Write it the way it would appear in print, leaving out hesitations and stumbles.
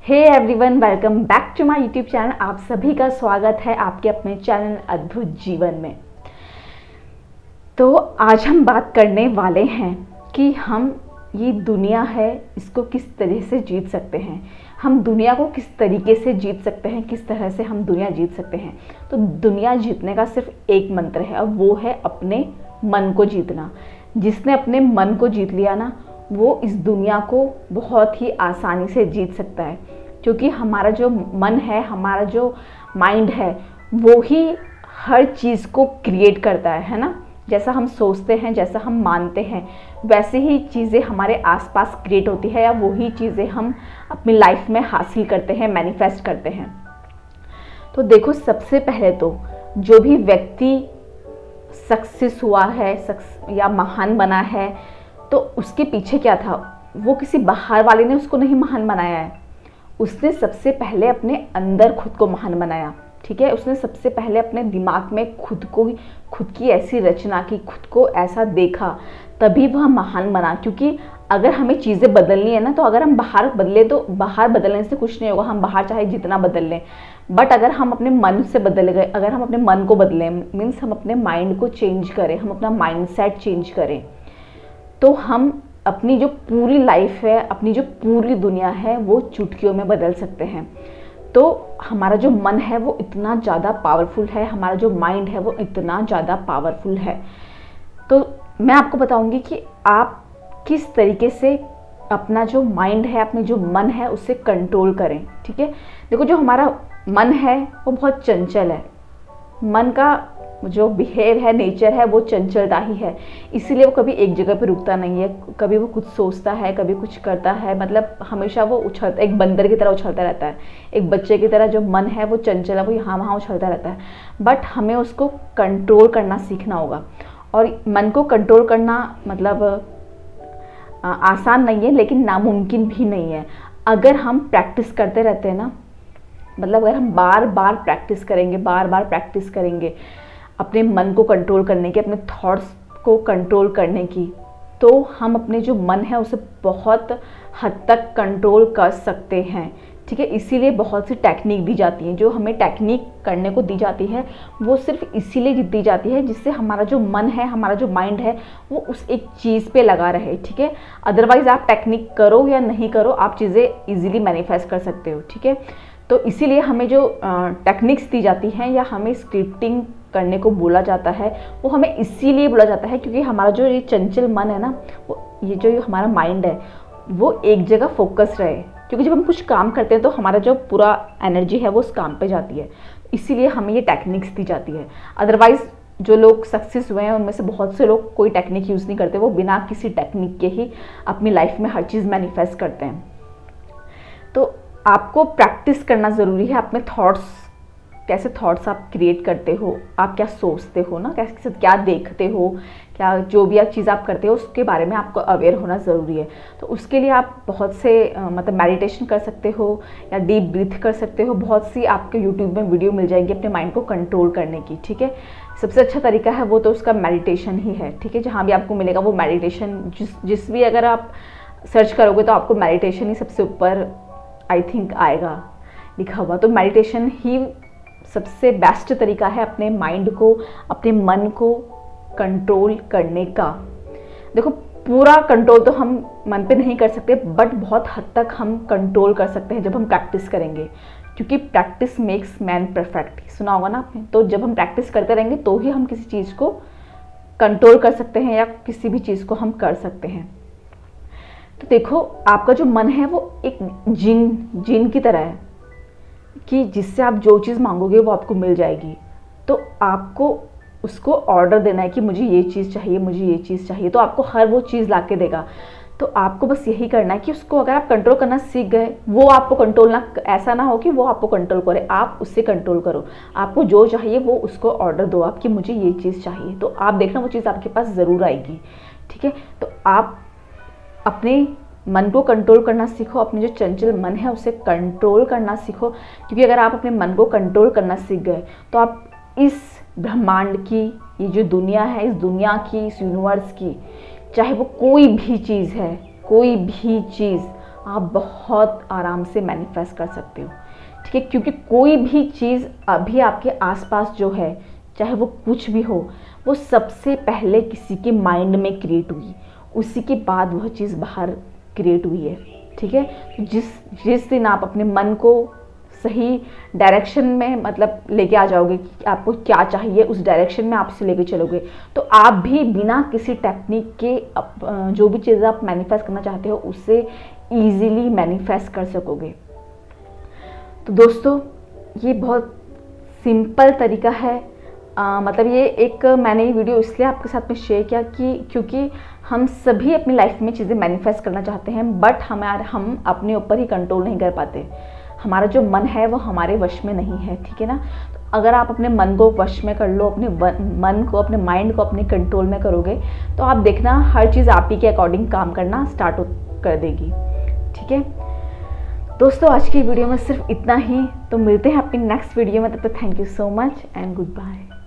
Hey everyone, welcome back to my YouTube channel. आप सभी का स्वागत है आपके अपने चैनल अद्भुत जीवन में। तो आज हम बात करने वाले हैं कि हम ये दुनिया है इसको किस तरह से जीत सकते हैं, हम दुनिया को किस तरीके से जीत सकते हैं, किस तरह से हम दुनिया जीत सकते हैं। तो दुनिया जीतने का सिर्फ एक मंत्र है और वो है अपने मन को जीतना। जिसने अपने मन को जीत लिया ना, वो इस दुनिया को बहुत ही आसानी से जीत सकता है, क्योंकि हमारा जो मन है, हमारा जो माइंड है, वो ही हर चीज़ को क्रिएट करता है ना। जैसा हम सोचते हैं, जैसा हम मानते हैं, वैसे ही चीज़ें हमारे आसपास क्रिएट होती है या वही चीज़ें हम अपनी लाइफ में हासिल करते हैं, मैनिफेस्ट करते हैं। तो देखो, सबसे पहले तो जो भी व्यक्ति सक्सेस हुआ है या महान बना है, तो उसके पीछे क्या था? वो किसी बाहर वाले ने उसको नहीं महान बनाया है, उसने सबसे पहले अपने अंदर खुद को महान बनाया। ठीक है, उसने सबसे पहले अपने दिमाग में खुद की ऐसी रचना की, खुद को ऐसा देखा, तभी वह महान बना। क्योंकि अगर हमें चीज़ें बदलनी है ना, तो अगर हम बाहर बदले तो बाहर बदलने से कुछ नहीं होगा, हम बाहर चाहे जितना बदल लें। बट अगर हम अपने मन से बदल गए, अगर हम अपने मन को बदलें, मीन्स हम अपने माइंड को चेंज करें, हम अपना माइंडसेट चेंज करें, तो हम अपनी जो पूरी लाइफ है, अपनी जो पूरी दुनिया है, वो चुटकियों में बदल सकते हैं। तो हमारा जो मन है वो इतना ज़्यादा पावरफुल है, हमारा जो माइंड है वो इतना ज़्यादा पावरफुल है। तो मैं आपको बताऊंगी कि आप किस तरीके से अपना जो माइंड है, अपने जो मन है, उसे कंट्रोल करें। ठीक है, देखो, जो हमारा मन है वो बहुत चंचल है। मन का जो बिहेव है, नेचर है, वो चंचलता ही है। इसीलिए वो कभी एक जगह पे रुकता नहीं है। कभी वो कुछ सोचता है, कभी कुछ करता है, मतलब हमेशा वो उछलता, एक बंदर की तरह उछलता रहता है। एक बच्चे की तरह जो मन है वो चंचल है, वो यहाँ वहाँ उछलता रहता है। बट हमें उसको कंट्रोल करना सीखना होगा। और मन को कंट्रोल करना मतलब आसान नहीं है, लेकिन नामुमकिन भी नहीं है। अगर हम प्रैक्टिस करते रहते हैं ना, मतलब अगर हम बार बार प्रैक्टिस करेंगे अपने मन को कंट्रोल करने की, अपने थॉट्स को कंट्रोल करने की, तो हम अपने जो मन है उसे बहुत हद तक कंट्रोल कर सकते हैं। ठीक है, इसीलिए बहुत सी टेक्निक दी जाती हैं। जो हमें टेक्निक करने को दी जाती है, वो सिर्फ इसीलिए दी जाती है जिससे हमारा जो मन है, हमारा जो माइंड है, वो उस एक चीज़ पे लगा रहे। ठीक है, अदरवाइज आप टेक्निक करो या नहीं करो, आप चीज़ें ईजिली मैनिफेस्ट कर सकते हो। ठीक है, तो इसीलिए हमें जो टेक्निक्स दी जाती हैं या हमें स्क्रिप्टिंग करने को बोला जाता है, वो हमें इसीलिए बोला जाता है क्योंकि हमारा जो ये चंचल मन है ना, वो ये जो हमारा माइंड है, वो एक जगह फोकस रहे। क्योंकि जब हम कुछ काम करते हैं तो हमारा जो पूरा एनर्जी है वो उस काम पे जाती है, इसीलिए हमें ये टेक्निक्स दी जाती है। अदरवाइज जो लोग सक्सेस हुए हैं उनमें से बहुत से लोग कोई टेक्निक यूज़ नहीं करते, वो बिना किसी टेक्निक के ही अपनी लाइफ में हर चीज़ मैनिफेस्ट करते हैं। तो आपको प्रैक्टिस करना ज़रूरी है अपने थॉट्स, कैसे थॉट्स आप क्रिएट करते हो, आप क्या सोचते हो ना, कैसे क्या देखते हो, क्या जो भी चीज़ आप करते हो उसके बारे में आपको अवेयर होना ज़रूरी है। तो उसके लिए आप बहुत से मतलब मेडिटेशन कर सकते हो या डीप ब्रीथ कर सकते हो। बहुत सी आपके यूट्यूब में वीडियो मिल जाएंगी अपने माइंड को कंट्रोल करने की। ठीक है, सबसे अच्छा तरीका है वो तो उसका मेडिटेशन ही है। ठीक है, जहाँ भी आपको मिलेगा वो मेडिटेशन, जिस भी अगर आप सर्च करोगे तो आपको मेडिटेशन ही सबसे ऊपर आई थिंक आएगा लिखा हुआ। तो मेडिटेशन ही सबसे बेस्ट तरीका है अपने माइंड को, अपने मन को कंट्रोल करने का। देखो, पूरा कंट्रोल तो हम मन पे नहीं कर सकते, बट बहुत हद तक हम कंट्रोल कर सकते हैं जब हम प्रैक्टिस करेंगे। क्योंकि प्रैक्टिस मेक्स मैन परफेक्ट, सुना होगा ना आपने। तो जब हम प्रैक्टिस करते रहेंगे तो ही हम किसी चीज़ को कंट्रोल कर सकते हैं या किसी भी चीज़ को हम कर सकते हैं। तो देखो, आपका जो मन है वो एक जिन की तरह है कि जिससे आप जो चीज़ मांगोगे वो आपको मिल जाएगी। तो आपको उसको ऑर्डर देना है कि मुझे ये चीज़ चाहिए, मुझे ये चीज़ चाहिए, तो आपको हर वो चीज़ ला के देगा। तो आपको बस यही करना है कि उसको अगर आप कंट्रोल करना सीख गए, वो आपको कंट्रोल ना, ऐसा ना हो कि वो आपको कंट्रोल करे, आप उससे कंट्रोल करो। आपको जो चाहिए वो उसको ऑर्डर दो आप कि मुझे ये चीज़ चाहिए, तो आप देखना वो चीज़ आपके पास ज़रूर आएगी। ठीक है, तो आप अपने मन को कंट्रोल करना सीखो, अपने जो चंचल मन है उसे कंट्रोल करना सीखो। क्योंकि अगर आप अपने मन को कंट्रोल करना सीख गए तो आप इस ब्रह्मांड की, ये जो दुनिया है, इस दुनिया की, इस यूनिवर्स की, चाहे वो कोई भी चीज़ है, कोई भी चीज़ आप बहुत आराम से मैनिफेस्ट कर सकते हो। ठीक है, क्योंकि कोई भी चीज़ अभी आपके आसपास जो है, चाहे वो कुछ भी हो, वो सबसे पहले किसी के माइंड में क्रिएट हुई, उसी के बाद वह चीज़ बाहर क्रिएट हुई है। ठीक है, तो जिस दिन आप अपने मन को सही डायरेक्शन में मतलब लेके आ जाओगे कि आपको क्या चाहिए, उस डायरेक्शन में आप उसे लेके चलोगे, तो आप भी बिना किसी टेक्निक के जो भी चीज़ आप मैनिफेस्ट करना चाहते हो उसे ईजिली मैनिफेस्ट कर सकोगे। तो दोस्तों, ये बहुत सिंपल तरीका है। मतलब ये एक मैंने ये वीडियो इसलिए आपके साथ में शेयर किया कि क्योंकि हम सभी अपनी लाइफ में चीज़ें मैनिफेस्ट करना चाहते हैं, बट हम अपने ऊपर ही कंट्रोल नहीं कर पाते। हमारा जो मन है वो हमारे वश में नहीं है। ठीक है ना, तो अगर आप अपने मन को वश में कर लो, अपने मन को, अपने माइंड को अपने कंट्रोल में करोगे, तो आप देखना हर चीज़ आप ही के अकॉर्डिंग काम करना स्टार्ट कर देगी। ठीक है दोस्तों, आज की वीडियो में सिर्फ इतना ही। तो मिलते हैं अपनी नेक्स्ट वीडियो में, तब तक thank you so much and good bye.